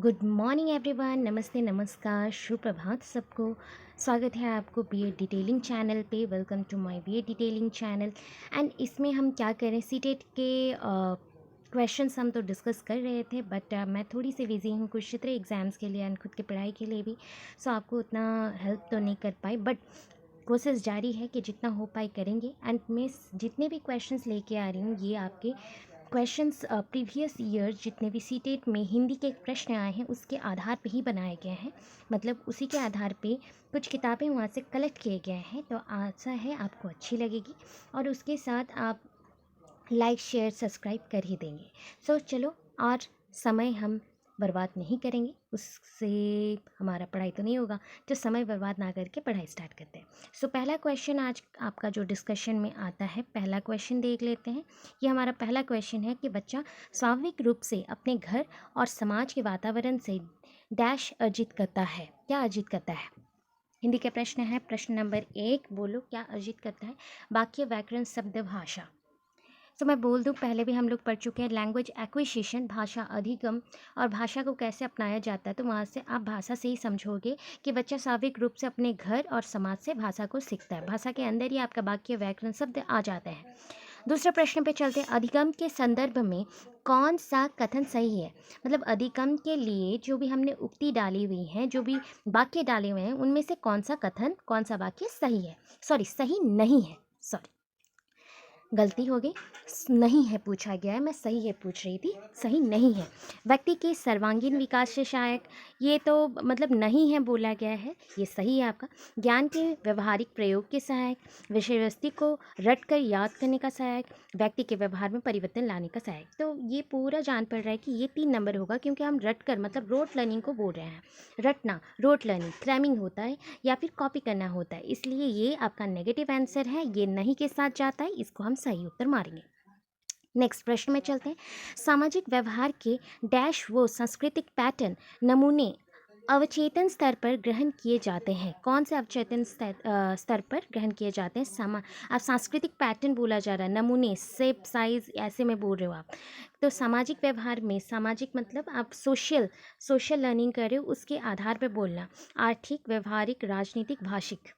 Good morning everyone. नमस्ते, नमस्कार, सुप्रभात सबको। स्वागत है आपको बीएड डिटेलिंग चैनल पे। Welcome to my BEd detailing channel. And इसमें हम क्या करें, सीटेट के क्वेश्चंस हम तो डिस्कस कर रहे थे, बट मैं थोड़ी सी बिजी हूँ कुछ क्षेत्र एग्ज़ाम्स के लिए एंड खुद की पढ़ाई के लिए भी। सो आपको उतना हेल्प तो नहीं कर पाई, बट कोशिश जारी है कि जितना हो पाए करेंगे। एंड मैं जितने भी क्वेश्चंस लेके आ रही हूँ ये आपके क्वेश्चंस प्रीवियस ईयर जितने भी सीटेट में हिंदी के प्रश्न आए हैं उसके आधार पे ही बनाए गए हैं। मतलब उसी के आधार पे कुछ किताबें वहाँ से कलेक्ट किए गए हैं। तो आशा है आपको अच्छी लगेगी और उसके साथ आप लाइक शेयर सब्सक्राइब कर ही देंगे। सो चलो, और समय हम बर्बाद नहीं करेंगे, उससे हमारा पढ़ाई तो नहीं होगा। तो समय बर्बाद ना करके पढ़ाई स्टार्ट करते हैं। सो पहला क्वेश्चन आज आपका जो डिस्कशन में आता है, पहला क्वेश्चन देख लेते हैं। ये हमारा पहला क्वेश्चन है कि बच्चा स्वाभाविक रूप से अपने घर और समाज के वातावरण से डैश अर्जित करता है। क्या अर्जित करता है? हिंदी का प्रश्न है। प्रश्न नंबर 1, बोलो क्या अर्जित करता है? वाक्य, व्याकरण, शब्द, भाषा। तो मैं बोल दूं, पहले भी हम लोग पढ़ चुके हैं लैंग्वेज एक्विजिशन, भाषा अधिगम और भाषा को कैसे अपनाया जाता है। तो वहाँ से आप भाषा से ही समझोगे कि बच्चा स्वाभाविक रूप से अपने घर और समाज से भाषा को सीखता है। भाषा के अंदर ही आपका वाक्य, व्याकरण, शब्द आ जाते हैं। दूसरे प्रश्न पे चलते हैं। अधिगम के संदर्भ में कौन सा कथन सही है? मतलब अधिगम के लिए जो भी हमने उक्ति डाली हुई है, जो भी वाक्य डाले हुए हैं, उनमें से कौन सा कथन, कौन सा वाक्य सही है? सही नहीं है। गलती हो गई, नहीं है पूछा गया है, मैं सही है पूछ रही थी, सही नहीं है। व्यक्ति के सर्वांगीण विकास से सहायक, ये तो मतलब नहीं है बोला गया है, ये सही है आपका। ज्ञान के व्यवहारिक प्रयोग के सहायक, विषय वस्तु को रट कर याद करने का सहायक, व्यक्ति के व्यवहार में परिवर्तन लाने का सहायक। तो ये पूरा जान पड़ रहा है कि ये 3 नंबर होगा, क्योंकि हम रट कर मतलब रोट लर्निंग को बोल रहे हैं। रटना, रोट लर्निंग, क्रैमिंग होता है या फिर कॉपी करना होता है, इसलिए ये आपका नेगेटिव आंसर है, ये नहीं के साथ जाता है, इसको हम सही उत्तर मारेंगे। नेक्स्ट प्रश्न में चलते हैं। सामाजिक व्यवहार के डैश वो सांस्कृतिक पैटर्न, नमूने अवचेतन स्तर पर ग्रहण किए जाते हैं। कौन से अवचेतन स्तर पर ग्रहण किए जाते हैं? आप सांस्कृतिक पैटर्न बोला जा रहा है, नमूने, शेप, साइज ऐसे में बोल रहे हो आप। तो सामाजिक व्यवहार में, सामाजिक मतलब आप सोशल लर्निंग कर रहे हो, उसके आधार पर बोलना। आर्थिक, व्यवहारिक, राजनीतिक, भाषिक।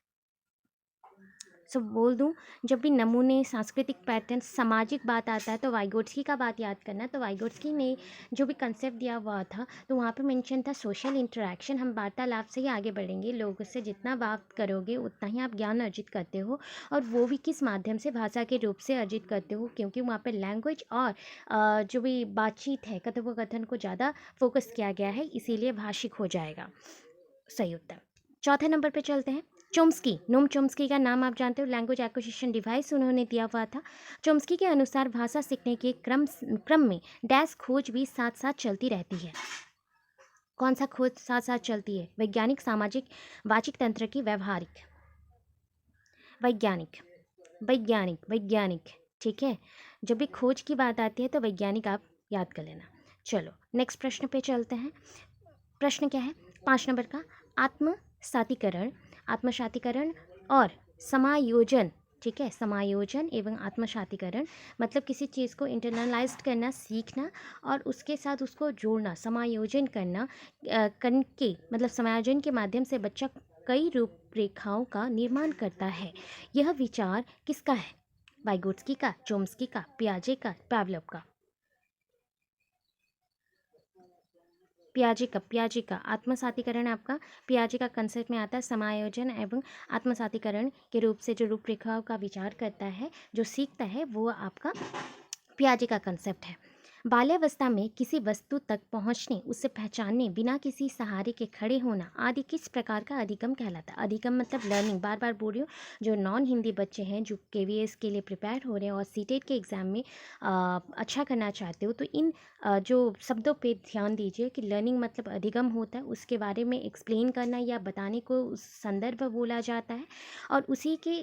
सो बोल दूं, जब भी नमूने, सांस्कृतिक पैटर्न, सामाजिक बात आता है तो वाइगोट्स्की का बात याद करना। तो वाइगोट्स्की ने जो भी कंसेप्ट दिया हुआ था, तो वहाँ पे मेंशन था सोशल इंटरेक्शन। हम वार्तालाप से ही आगे बढ़ेंगे, लोगों से जितना बात करोगे उतना ही आप ज्ञान अर्जित करते हो, और वो भी किस माध्यम से, भाषा के रूप से अर्जित करते हो, क्योंकि वहाँ पर लैंग्वेज और जो भी बातचीत है, कथोपकथन को ज़्यादा फोकस किया गया है, इसीलिए भाषिक हो जाएगा सही उत्तर। चौथे नंबर पे चलते हैं। चोम्स्की, नोम चोम्स्की का नाम आप जानते हो, लैंग्वेज एक्विजिशन डिवाइस उन्होंने दिया हुआ था। चोम्स्की के अनुसार भाषा सीखने के क्रम में डैश खोज भी साथ साथ चलती रहती है। कौन सा खोज साथ साथ चलती है? वैज्ञानिक, सामाजिक, वाचिक तंत्र की, व्यवहारिक। वैज्ञानिक, वैज्ञानिक, वैज्ञानिक, ठीक है। जब भी खोज की बात आती है तो वैज्ञानिक आप याद कर लेना। चलो नेक्स्ट प्रश्न पे चलते हैं। प्रश्न क्या है? 5 नंबर का, आत्मसातीकरण, आत्मसातीकरण और समायोजन, ठीक है। समायोजन एवं आत्मसातीकरण मतलब किसी चीज़ को इंटरनलाइज्ड करना, सीखना और उसके साथ उसको जोड़ना, समायोजन करना करके, मतलब समायोजन के माध्यम से बच्चा कई रूपरेखाओं का निर्माण करता है। यह विचार किसका है? वाइगोट्स्की का, चोम्स्की का, पियाजे का, पावलोव का? पियाजे का आत्मसातीकरण आपका पियाजे का कंसेप्ट में आता है। समायोजन एवं आत्मसातीकरण के रूप से जो रूपरेखाओं का विचार करता है, जो सीखता है, वो आपका पियाजे का कंसेप्ट है। बाल्यावस्था में किसी वस्तु तक पहुंचने, उसे पहचानने, बिना किसी सहारे के खड़े होना आदि किस प्रकार का अधिगम कहलाता है? अधिगम मतलब लर्निंग, बार बार बोल रही हूँ। जो नॉन हिंदी बच्चे हैं, जो केवीएस के लिए प्रिपेयर हो रहे हैं और सीटेट के एग्ज़ाम में अच्छा करना चाहते हो, तो इन जो शब्दों पे ध्यान दीजिए कि लर्निंग मतलब अधिगम होता है, उसके बारे में एक्सप्लेन करना या बताने को उस संदर्भ बोला जाता है, और उसी के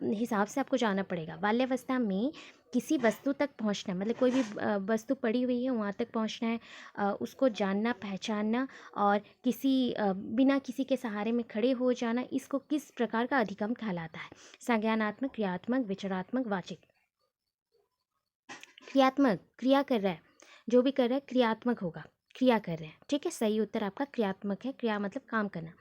हिसाब से आपको जाना पड़ेगा। बाल्यावस्था में किसी वस्तु तक पहुंचना मतलब कोई भी वस्तु पड़ी हुई है वहाँ तक पहुंचना है, उसको जानना, पहचानना और बिना किसी के सहारे में खड़े हो जाना, इसको किस प्रकार का अधिगम कहलाता है? संज्ञानात्मक, क्रियात्मक, विचारात्मक, वाचिक। क्रियात्मक, क्रिया कर रहा है, जो भी कर रहा है क्रियात्मक होगा। क्रिया कर रहे हैं। ठीक है, सही उत्तर आपका क्रियात्मक है। क्रिया मतलब काम करना।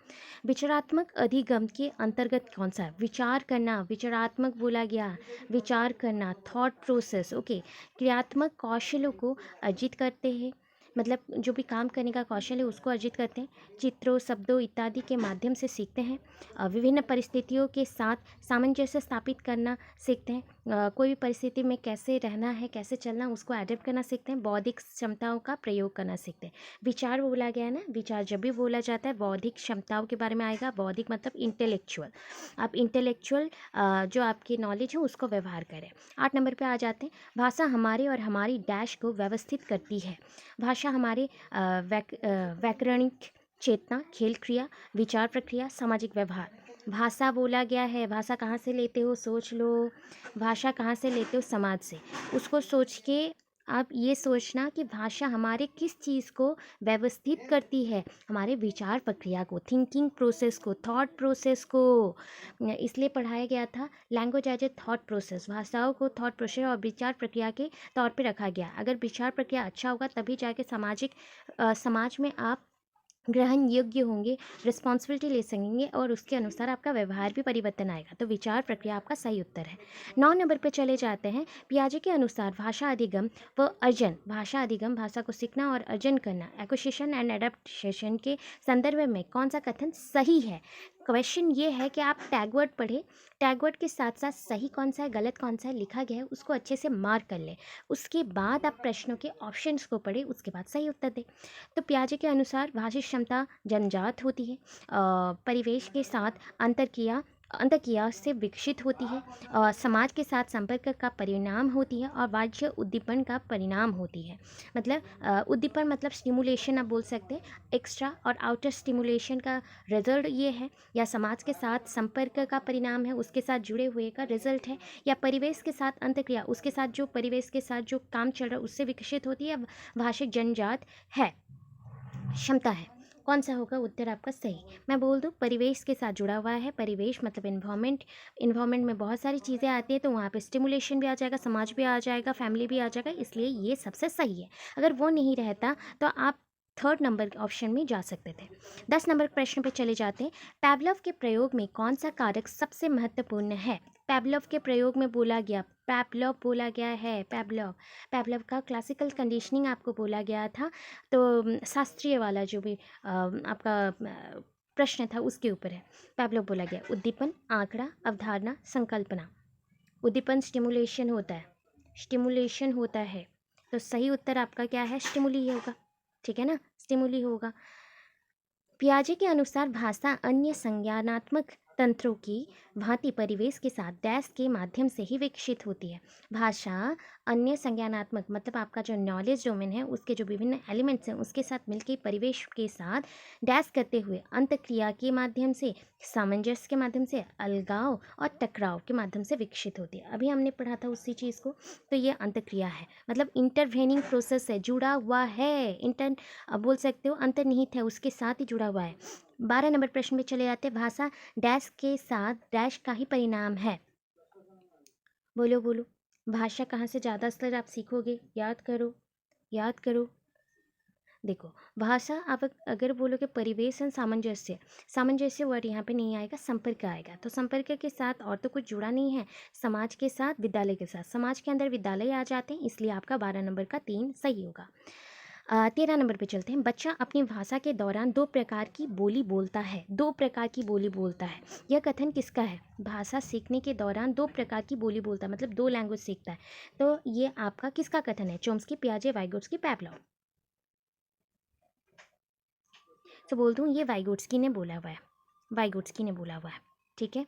विचारात्मक अधिगम के अंतर्गत कौन सा है? विचार करना, विचारात्मक बोला गया, विचार करना, थॉट प्रोसेस। ओके, क्रियात्मक कौशलों को अर्जित करते हैं, मतलब जो भी काम करने का कौशल है उसको अर्जित करते हैं। चित्रों, शब्दों इत्यादि के माध्यम से सीखते हैं। विभिन्न परिस्थितियों के साथ सामंजस्य स्थापित करना सीखते हैं। कोई भी परिस्थिति में कैसे रहना है, कैसे चलना, उसको एडेप्ट करना सीखते हैं। बौद्धिक क्षमताओं का प्रयोग करना सीखते हैं। विचार बोला गया है ना, विचार जब भी बोला जाता है बौद्धिक क्षमताओं के बारे में आएगा। बौद्धिक मतलब इंटेलेक्चुअल। आप इंटेलेक्चुअल जो आपकी नॉलेज है उसको व्यवहार करें। 8 नंबर पे आ जाते हैं। भाषा हमारे और हमारी डैश को व्यवस्थित करती है। भाषा हमारे व्याकरणिक चेतना, खेल क्रिया, विचार प्रक्रिया, सामाजिक व्यवहार। भाषा बोला गया है, भाषा कहाँ से लेते हो सोच लो। भाषा कहाँ से लेते हो? समाज से। उसको सोच के आप ये सोचना कि भाषा हमारे किस चीज़ को व्यवस्थित करती है, हमारे विचार प्रक्रिया को, थिंकिंग प्रोसेस को, थॉट प्रोसेस को। इसलिए पढ़ाया गया था language as a thought process. भाषाओं को थॉट प्रोसेस और विचार प्रक्रिया के तौर पे रखा गया। अगर विचार प्रक्रिया अच्छा होगा तभी जाके समाज में आप ग्रहण योग्य होंगे, रिस्पॉन्सिबिलिटी ले सकेंगे और उसके अनुसार आपका व्यवहार भी परिवर्तन आएगा। तो विचार प्रक्रिया आपका सही उत्तर है। 9 नंबर पे चले जाते हैं। पियाजे के अनुसार भाषा अधिगम व अर्जन, भाषा अधिगम भाषा को सीखना और अर्जन करना, एक्विजिशन एंड एडेप्टेशन के संदर्भ में कौन सा कथन सही है? क्वेश्चन ये है कि आप टैगवर्ड पढ़े, टैगवर्ड के साथ साथ सही कौन सा है, गलत कौन सा है लिखा गया है उसको अच्छे से मार्क कर लें। उसके बाद आप प्रश्नों के ऑप्शंस को पढ़े, उसके बाद सही उत्तर दें। तो पियाजे के अनुसार भाषिक क्षमता जन्मजात होती है, परिवेश के साथ अंतर्क्रिया से विकसित होती है, समाज के साथ संपर्क का परिणाम होती है और बाह्य उद्दीपन का परिणाम होती है। मतलब उद्दीपन मतलब स्टिमुलेशन आप बोल सकते हैं, एक्स्ट्रा और आउटर स्टिमुलेशन का रिजल्ट ये है, या समाज के साथ संपर्क का परिणाम है, उसके साथ जुड़े हुए का रिजल्ट है, या परिवेश के साथ अंतर्क्रिया, उसके साथ जो परिवेश के साथ जो काम चल रहा है उससे विकसित होती है, भाषिक जन्मजात है, क्षमता है। कौन सा होगा उत्तर आपका सही? मैं बोल दूं परिवेश के साथ जुड़ा हुआ है। परिवेश मतलब इन्वायरमेंट, इन्वायरमेंट में बहुत सारी चीज़ें आती है, तो वहाँ पे स्टिमुलेशन भी आ जाएगा, समाज भी आ जाएगा, फैमिली भी आ जाएगा, इसलिए ये सबसे सही है। अगर वो नहीं रहता तो आप 3rd नंबर ऑप्शन में जा सकते थे। 10 नंबर प्रश्न पे चले जाते हैं। पैवलव के प्रयोग में कौन सा कारक सबसे महत्वपूर्ण है? पैवलव के प्रयोग में बोला गया, पैवलव बोला गया है, पैवलव का क्लासिकल कंडीशनिंग आपको बोला गया था। तो शास्त्रीय वाला जो भी आपका प्रश्न था उसके ऊपर है। पैवलव बोला गया उद्दीपन, आंकड़ा, अवधारणा, संकल्पना। उद्दीपन स्टिमुलेशन होता है, स्टिमुलेशन होता है, तो सही उत्तर आपका क्या है? स्टिमुली होगा। ठीक है ना, स्टिमुली होगा। पियाजे के अनुसार भाषा अन्य संज्ञानात्मक तंत्रों की भांति परिवेश के साथ डैश के माध्यम से ही विकसित होती है। भाषा अन्य संज्ञानात्मक मतलब आपका जो नॉलेज डोमेन है उसके जो विभिन्न एलिमेंट्स हैं उसके साथ मिलकर परिवेश के साथ डैश करते हुए अंतक्रिया के माध्यम से, सामंजस्य के माध्यम से, अलगाव और टकराव के माध्यम से विकसित होती है। अभी हमने पढ़ा था उसी चीज़ को। तो ये अंतक्रिया है, मतलब इंटरवेनिंग प्रोसेस है, जुड़ा हुआ है, बोल सकते हो अंतर्निहित है, उसके साथ ही जुड़ा हुआ है। 12 नंबर प्रश्न में चले जाते हैं। भाषा डैश के साथ डैश का ही परिणाम है। बोलो बोलो, भाषा कहाँ से ज़्यादा स्तर आप सीखोगे? याद करो, याद करो। देखो, भाषा आप अगर बोलोगे परिवेश एंड सामंजस्य, सामंजस्य वर्ड यहाँ पे नहीं आएगा, संपर्क आएगा। तो संपर्क के साथ और तो कुछ जुड़ा नहीं है, समाज के साथ, विद्यालय के साथ, समाज के अंदर विद्यालय आ जाते हैं, इसलिए आपका 12 नंबर का 3 सही होगा। 13 नंबर पे चलते हैं। बच्चा अपनी भाषा के दौरान 2 प्रकार की बोली बोलता है, 2 प्रकार की बोली बोलता है। यह कथन किसका है? भाषा सीखने के दौरान 2 प्रकार की बोली बोलता है, मतलब 2 लैंग्वेज सीखता है। तो ये आपका किसका कथन है? चोम्स्की, पियाजे, वाइगोट्स्की, पैवलव। तो बोल दूँ ये वाइगोट्स्की ने बोला हुआ है, वाइगोट्स्की ने बोला हुआ है। ठीक है,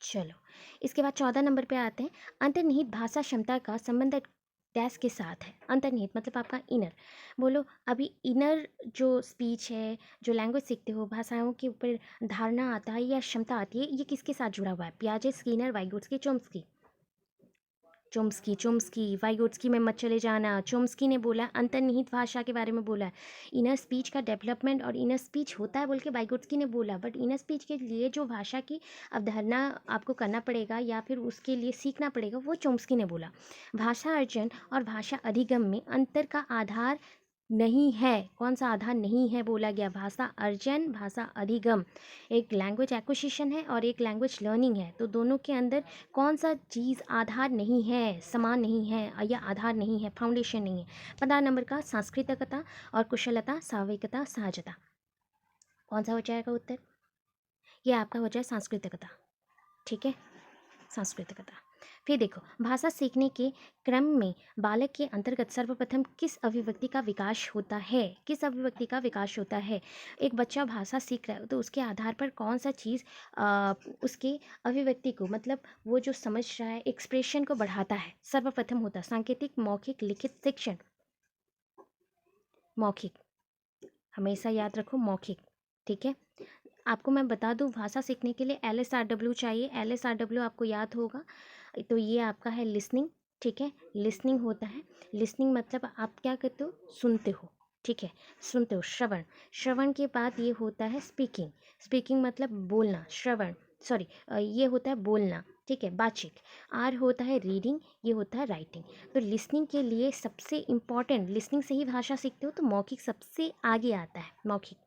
चलो इसके बाद 14 नंबर पे आते हैं। अंतर्निहित भाषा क्षमता का संबंध डैश के साथ है। अंतर्निहित मतलब आपका इनर। बोलो अभी इनर जो स्पीच है, जो लैंग्वेज सीखते हो, भाषाओं के ऊपर धारणा आता है या क्षमता आती है, ये किसके साथ जुड़ा हुआ है? पियाजे, स्किनर, वाइगोट्स्की, चोम्स्की। चोम्स्की, चोम्स्की, वाइगोट्स्की में मत चले जाना। चोम्स्की ने बोला, अंतर्निहित भाषा के बारे में बोला है, इनर स्पीच का डेवलपमेंट और इनर स्पीच होता है बोल के वाइगोट्स्की ने बोला। बट इनर स्पीच के लिए जो भाषा की अवधारणा आपको करना पड़ेगा या फिर उसके लिए सीखना पड़ेगा, वो चोम्स्की ने बोला। भाषा अर्जन और भाषा अधिगम में अंतर का आधार नहीं है। कौन सा आधार नहीं है बोला गया? भाषा अर्जन, भाषा अधिगम। एक लैंग्वेज एक्विजिशन है और एक लैंग्वेज लर्निंग है, तो दोनों के अंदर कौन सा चीज़ आधार नहीं है, समान नहीं है या आधार नहीं है, फाउंडेशन नहीं है? 15 नंबर का सांस्कृतिकता और कुशलता, स्वाभाविकता, सहजता। कौन सा हो जाएगा उत्तर? ये आपका हो जाए सांस्कृतिकता। ठीक है, सांस्कृतिकता। फिर देखो, भाषा सीखने के क्रम में बालक के अंतर्गत सर्वप्रथम किस अभिव्यक्ति का विकास होता है? किस अभिव्यक्ति का विकास होता है? एक बच्चा भाषा सीख रहा है तो उसके आधार पर कौन सा चीज़ उसके अभिव्यक्ति को, मतलब वो जो समझ रहा है, एक्सप्रेशन को बढ़ाता है? सर्वप्रथम होता है सांकेतिक, मौखिक, लिखित, शिक्षण। मौखिक, हमेशा याद रखो मौखिक। ठीक है, आपको मैं बता दूं, भाषा सीखने के लिए LSRW चाहिए। LSRW आपको याद होगा, तो ये आपका है लिसनिंग। ठीक है, लिसनिंग होता है। लिसनिंग मतलब आप क्या करते हो? सुनते हो। ठीक है, सुनते हो, श्रवण। श्रवण के बाद ये होता है स्पीकिंग। स्पीकिंग मतलब बोलना, श्रवण सॉरी, ये होता है बोलना। ठीक है, बातचीत। आर होता है रीडिंग, ये होता है राइटिंग। तो लिसनिंग के लिए सबसे इम्पॉर्टेंट, लिसनिंग से ही भाषा सीखते हो तो मौखिक सबसे आगे आता है, मौखिक।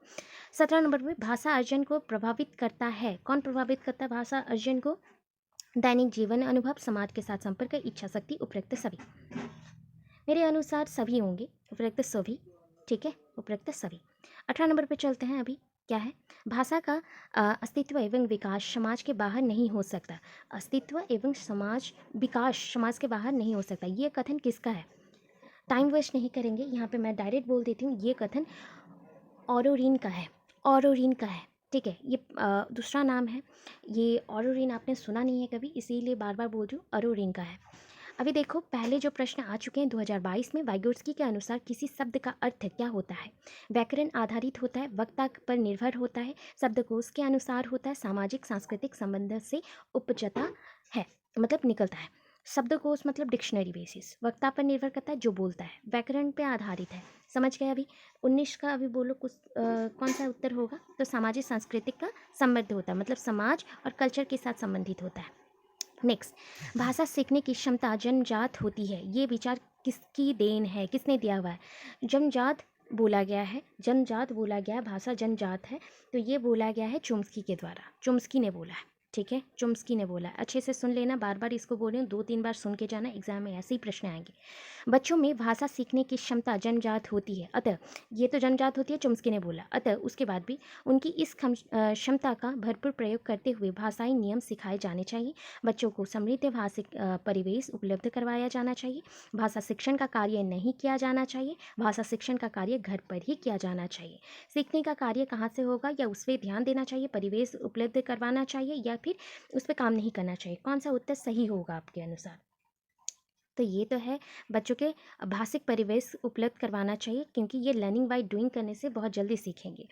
17 नंबर में भाषा अर्जन को प्रभावित करता है। कौन प्रभावित करता है भाषा अर्जन को? दैनिक जीवन अनुभव, समाज के साथ संपर्क, इच्छा शक्ति, उपरोक्त सभी। मेरे अनुसार सभी होंगे, उपरोक्त सभी। ठीक है, उपरोक्त सभी। 18 नंबर पे चलते हैं। अभी क्या है? भाषा का अस्तित्व एवं विकास समाज के बाहर नहीं हो सकता। अस्तित्व एवं समाज विकास समाज के बाहर नहीं हो सकता, ये कथन किसका है? टाइम वेस्ट नहीं करेंगे, यहाँ पे मैं डायरेक्ट बोल देती हूँ, ये कथन ऑरोरीन का है। ऑरोरीन का है। ठीक है, ये दूसरा नाम है। ये ऑरोरीन आपने सुना नहीं है कभी, इसीलिए बार बार बोल रही हूँ, ऑरोरीन का है। अभी देखो, पहले जो प्रश्न आ चुके हैं 2022 में, वाइगोत्स्की के अनुसार किसी शब्द का अर्थ क्या होता है? व्याकरण आधारित होता है, वक्ता पर निर्भर होता है, शब्दकोश के अनुसार होता है, सामाजिक सांस्कृतिक संबंध से उपजता है, मतलब निकलता है। शब्दकोश मतलब डिक्शनरी बेसिस, वक्ता पर निर्भर करता है जो बोलता है, व्याकरण पे आधारित है। समझ गए? अभी 19 का अभी बोलो कुछ, कौन सा उत्तर होगा? तो सामाजिक सांस्कृतिक का संबंध होता है, मतलब समाज और कल्चर के साथ संबंधित होता है। नेक्स्ट, भाषा सीखने की क्षमता जन्मजात होती है, ये विचार किसकी देन है, किसने दिया हुआ है? जन्मजात बोला गया है, जन्मजात बोला गया है, भाषा जन्मजात है, तो ये बोला गया है चोम्स्की के द्वारा, चोम्स्की ने बोला है। ठीक है, चोम्स्की ने बोला है। अच्छे से सुन लेना, बार बार इसको बोल रही हूँ, 2-3 बार सुन के जाना, एग्जाम में ऐसे ही प्रश्न आएंगे। बच्चों में भाषा सीखने की क्षमता जन्मजात होती है, अतः ये तो जन्मजात होती है, चोम्स्की ने बोला, अतः उसके बाद भी उनकी इस क्षमता का भरपूर प्रयोग करते हुए भाषाई नियम सिखाए जाने चाहिए। बच्चों को समृद्ध भाषिक परिवेश उपलब्ध करवाया जाना चाहिए। भाषा शिक्षण का कार्य नहीं किया जाना चाहिए, भाषा शिक्षण का कार्य घर पर ही किया जाना चाहिए। सीखने का कार्य कहाँ से होगा, या उस पर ध्यान देना चाहिए, परिवेश उपलब्ध करवाना चाहिए, या फिर उस पर काम नहीं करना चाहिए? कौन सा उत्तर सही होगा आपके अनुसार? तो ये तो है, बच्चों के भाषिक परिवेश उपलब्ध करवाना चाहिए, क्योंकि ये लर्निंग बाय डूइंग करने से बहुत जल्दी सीखेंगे,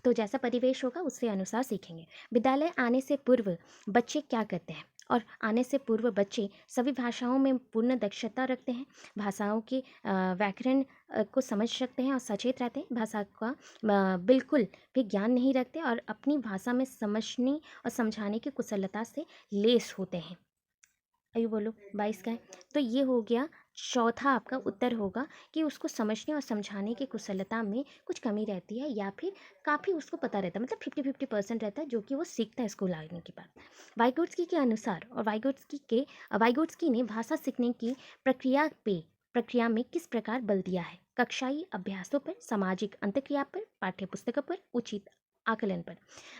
तो जैसा परिवेश होगा उसके अनुसार सीखेंगे। विद्यालय आने से पूर्व बच्चे क्या करते हैं? और आने से पूर्व बच्चे सभी भाषाओं में पूर्ण दक्षता रखते हैं, भाषाओं के व्याकरण को समझ सकते हैं और सचेत रहते हैं, भाषा का बिल्कुल भी ज्ञान नहीं रखते और अपनी भाषा में समझने और समझाने की कुशलता से लेस होते हैं। अभी बोलो 22 का है, तो ये हो गया चौथा आपका उत्तर होगा कि उसको समझने और समझाने की कुशलता में कुछ कमी रहती है, या फिर काफ़ी उसको पता रहता है, मतलब 50-50% रहता है जो कि वो सीखता है स्कूल आने के बाद। वाइगोत्स्की के अनुसार, और वाइगोत्स्की ने भाषा सीखने की प्रक्रिया में किस प्रकार बल दिया है? कक्षाई अभ्यासों पर, सामाजिक अंतक्रिया पर, पाठ्यपुस्तकों पर, उचित आकलन पर।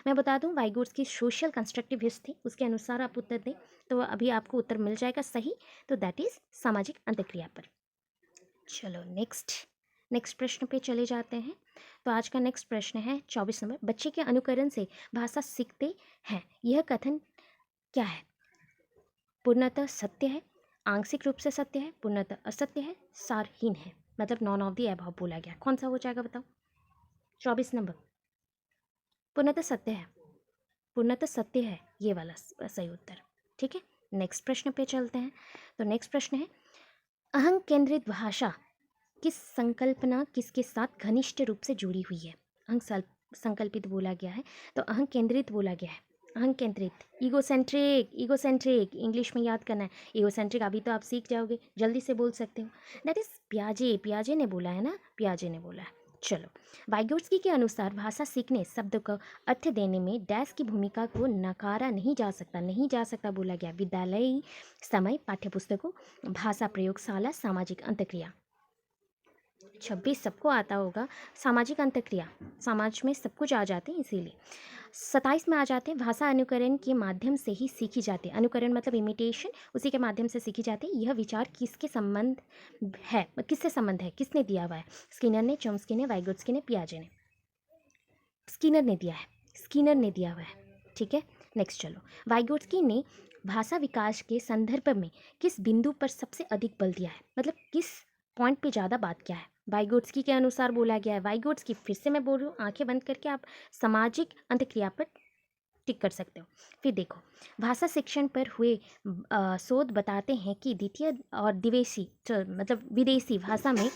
मैं बता दूं, वाइगोत्स्की सोशल कंस्ट्रक्टिविस्ट थे, उसके अनुसार आप उत्तर दें तो अभी आपको उत्तर मिल जाएगा सही, तो दैट इज सामाजिक अंतक्रिया पर। चलो नेक्स्ट प्रश्न पे चले जाते हैं। तो आज का नेक्स्ट प्रश्न है 24 नंबर, बच्चे के अनुकरण से भाषा सीखते हैं, यह कथन क्या है? पूर्णतः सत्य है, आंशिक रूप से सत्य है, पूर्णतः असत्य है, सारहीन है, मतलब नॉन ऑफ द अबव बोला गया। कौन सा हो जाएगा बताओ? 24 नंबर, पूर्णतः सत्य है, पूर्णतः सत्य है, ये वाला सही उत्तर। ठीक है, नेक्स्ट प्रश्न पे चलते हैं। तो नेक्स्ट प्रश्न है, अहं केंद्रित भाषा किस संकल्पना किसके साथ घनिष्ठ रूप से जुड़ी हुई है? अहं संकल्पित बोला गया है, तो अहं केंद्रित बोला गया है, अहं केंद्रित, ईगोसेंट्रिक, ईगोसेंट्रिक इंग्लिश में याद करना है। ईगोसेंट्रिक अभी तो आप सीख जाओगे, जल्दी से बोल सकते हो। दैट इज पियाजे, पियाजे ने बोला है ना, पियाजे ने बोला है। चलो, वाइगोत्स्की के अनुसार भाषा सीखने, शब्द का अर्थ देने में डैश की भूमिका को नकारा नहीं जा सकता, नहीं जा सकता बोला गया। विद्यालयी समय, पाठ्यपुस्तकों, भाषा प्रयोगशाला, सामाजिक अंतक्रिया। 26 सबको आता होगा। सामाजिक अंतक्रिया, समाज में सब कुछ आ जाते हैं इसीलिए। 27 में आ जाते हैं, भाषा अनुकरण के माध्यम से ही सीखी जाती है। अनुकरण मतलब इमिटेशन, उसी के माध्यम से सीखी जाती है। यह विचार किसके संबंध है, किससे संबंध है, किसने दिया हुआ है? स्किनर ने, चॉम्स्की ने, वाइगोत्स्की ने, पियाजे ने। स्किनर ने दिया है, स्किनर ने दिया हुआ है। ठीक है, नेक्स्ट चलो। वाइगोत्स्की ने भाषा विकास के संदर्भ में किस बिंदु पर सबसे अधिक बल दिया है, मतलब किस पॉइंट पे ज़्यादा बात किया है? वाइगोत्स्की के अनुसार बोला गया है। वाइगोत्स्की, फिर से मैं बोल रही हूँ, आंखें बंद करके आप सामाजिक अंतक्रिया पर टिक कर सकते हो। फिर देखो, भाषा शिक्षण पर हुए शोध बताते हैं कि द्वितीय और दिवेशी मतलब विदेशी भाषा में,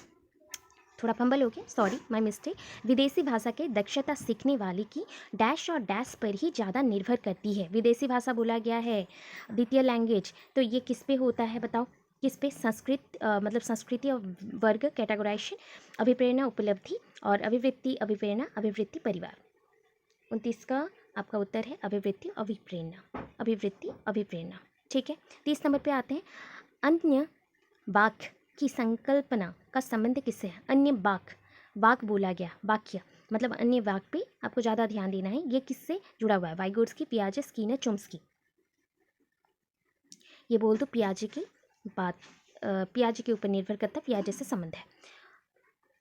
थोड़ा फंबल हो गया, सॉरी माय मिस्टेक। विदेशी भाषा के दक्षता सीखने वाले की डैश और डैश पर ही ज़्यादा निर्भर करती है। विदेशी भाषा बोला गया है, द्वितीय लैंग्वेज, तो ये किस पे होता है बताओ? किस पे? संस्कृत मतलब संस्कृति और वर्ग, कैटेगराइजेशन, अभिप्रेरणा, उपलब्धि और अभिवृत्ति, अभिप्रेरणा, अभिवृत्ति, परिवार। 29 का आपका उत्तर है अभिवृत्ति, अभिप्रेरणा, अभिवृत्ति, अभिप्रेरणा। ठीक है, 30 नंबर पे आते हैं। अन्य वाक्य की संकल्पना का संबंध किससे है? अन्य वाक्य, वाक्य बोला गया, वाक्य मतलब अन्य वाक्य पे आपको ज़्यादा ध्यान देना है। ये किससे जुड़ा हुआ है? वाइगोत्स्की, पियाजे, स्किनर, चॉम्स्की। ये बोल दो पियाजे की बात, पियाजे के ऊपर निर्भर करता है, पियाजे से संबंध है।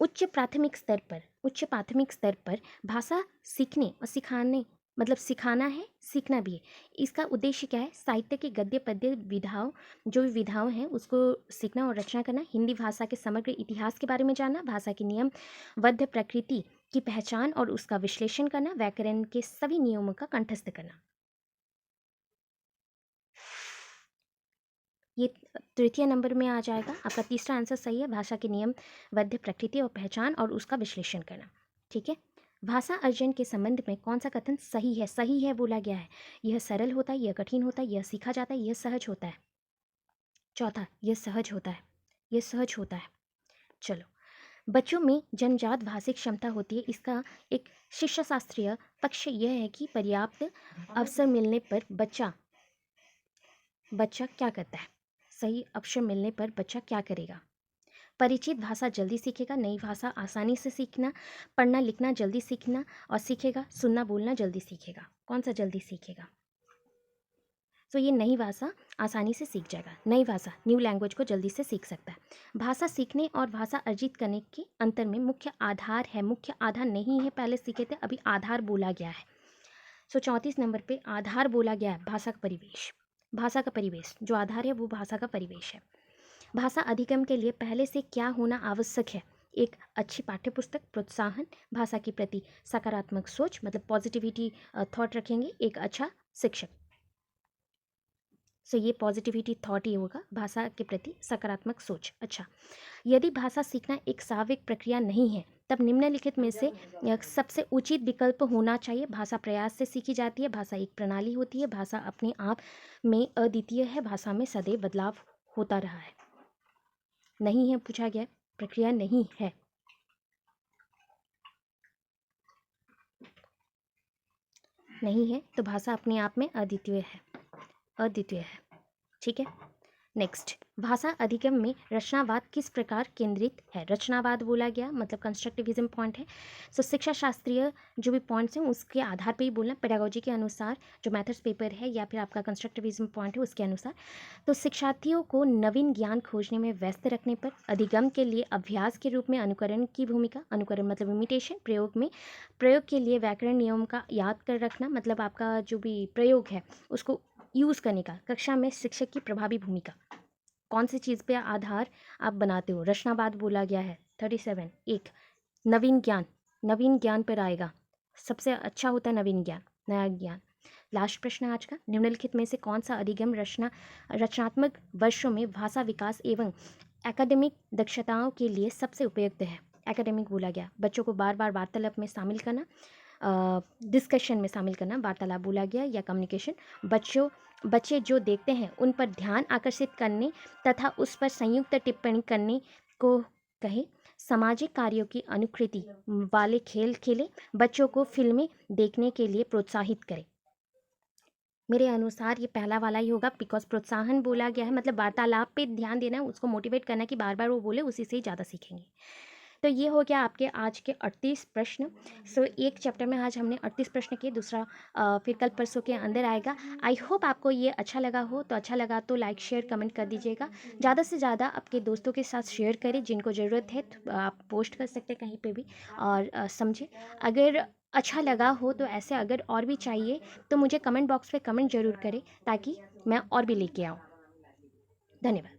उच्च प्राथमिक स्तर पर, उच्च प्राथमिक स्तर पर भाषा सीखने और सिखाने, मतलब सिखाना है, सीखना भी है। इसका उद्देश्य क्या है? साहित्य के गद्य पद्य विधाओं, जो भी विधाओं हैं उसको सीखना और रचना करना, हिंदी भाषा के समग्र इतिहास के बारे में जानना, भाषा की नियमबद्ध प्रकृति की पहचान और उसका विश्लेषण करना, व्याकरण के सभी नियमों का कंठस्थ करना। ये तृतीय नंबर में आ जाएगा। आपका तीसरा आंसर सही है, भाषा के नियमबद्ध प्रकृति और पहचान और उसका विश्लेषण करना। ठीक है, भाषा अर्जन के संबंध में कौन सा कथन सही है? सही है बोला गया है। यह सरल होता है, यह कठिन होता है, यह सीखा जाता है, यह सहज होता है। चौथा, यह सहज होता है, यह सहज होता है। चलो, बच्चों में जन्मजात भाषिक क्षमता होती है। इसका एक शिक्षाशास्त्रीय पक्ष यह है कि पर्याप्त अवसर मिलने पर बच्चा क्या करता है? सही अवसर मिलने पर बच्चा क्या करेगा? परिचित भाषा जल्दी सीखेगा, नई भाषा आसानी से सीखना, पढ़ना लिखना जल्दी सीखना और सीखेगा, सुनना बोलना जल्दी सीखेगा। कौन सा जल्दी सीखेगा? तो ये नई भाषा आसानी से सीख जाएगा, नई भाषा, न्यू लैंग्वेज को जल्दी से सीख सकता है। भाषा सीखने और भाषा अर्जित करने के अंतर में मुख्य आधार है, मुख्य आधार नहीं है, पहले सीखे थे, अभी आधार बोला गया है। 34 नंबर पे आधार बोला गया है, भाषा का परिवेश। भाषा का परिवेश जो आधार है वो भाषा का परिवेश है। भाषा अधिगम के लिए पहले से क्या होना आवश्यक है? एक अच्छी पाठ्यपुस्तक, प्रोत्साहन, भाषा के प्रति सकारात्मक सोच मतलब पॉजिटिविटी थॉट रखेंगे, एक अच्छा शिक्षक। सो ये पॉजिटिविटी थॉट ही होगा, भाषा के प्रति सकारात्मक सोच। अच्छा, यदि भाषा सीखना एक स्वाभाविक प्रक्रिया नहीं है तब निम्नलिखित में से सबसे उचित विकल्प होना चाहिए। भाषा प्रयास से सीखी जाती है, भाषा एक प्रणाली होती है, भाषा अपने आप में अद्वितीय है, भाषा में सदैव बदलाव होता रहा है। नहीं है पूछा गया, प्रक्रिया नहीं है। नहीं है तो भाषा अपने आप में अद्वितीय है, अद्वितीय है। ठीक है, नेक्स्ट, भाषा अधिगम में रचनावाद किस प्रकार केंद्रित है? रचनावाद बोला गया मतलब कंस्ट्रक्टिविज्म पॉइंट है। सो शिक्षा शास्त्रीय जो भी पॉइंट्स हैं उसके आधार पे ही बोलना, पेडागोजी के अनुसार जो मैथड्स पेपर है या फिर आपका कंस्ट्रक्टिविज्म पॉइंट है उसके अनुसार। तो शिक्षार्थियों को नवीन ज्ञान खोजने में व्यस्त रखने पर अधिगम के लिए अभ्यास के रूप में अनुकरण की भूमिका, अनुकरण मतलब इमिटेशन, प्रयोग के लिए व्याकरण नियम का याद कर रखना मतलब आपका जो भी प्रयोग है उसको यूज़ करने का, कक्षा में शिक्षक की प्रभावी भूमिका। कौन सी चीज़ पे आधार आप बनाते हो? रचनावाद बोला गया है। 37, एक नवीन ज्ञान, नवीन ज्ञान पर आएगा, सबसे अच्छा होता है नवीन ज्ञान, नया ज्ञान। लास्ट प्रश्न आज का, निम्नलिखित में से कौन सा अधिगम रचनात्मक वर्षों में भाषा विकास एवं एकेडमिक दक्षताओं के लिए सबसे उपयुक्त है? एकेडमिक बोला गया, बच्चों को बार बार वार्तालाप में शामिल करना, डिस्कशन में शामिल करना, वार्तालाप बोला गया या कम्युनिकेशन। बच्चे जो देखते हैं उन पर ध्यान आकर्षित करने तथा उस पर संयुक्त टिप्पणी करने को कहे। सामाजिक कार्यों की अनुकृति वाले खेल खेले, बच्चों को फिल्में देखने के लिए प्रोत्साहित करें। मेरे अनुसार ये पहला वाला ही होगा, बिकॉज प्रोत्साहन बोला गया है, मतलब वार्तालाप पे ध्यान देना है, उसको मोटिवेट करना है कि बार बार वो बोले, उसी से ही ज़्यादा सीखेंगे। तो ये हो गया आपके आज के 38 प्रश्न। सो एक चैप्टर में आज हमने 38 प्रश्न किए, दूसरा फिर कल परसों के अंदर आएगा। आई होप आपको ये अच्छा लगा हो, तो अच्छा लगा तो लाइक शेयर कमेंट कर दीजिएगा। ज़्यादा से ज़्यादा आपके दोस्तों के साथ शेयर करें, जिनको ज़रूरत है तो आप पोस्ट कर सकते हैं कहीं पे भी, और समझें। अगर अच्छा लगा हो तो ऐसे अगर और भी चाहिए तो मुझे कमेंट बॉक्स पे कमेंट ज़रूर करें, ताकि मैं और भी लेके आऊँ। धन्यवाद।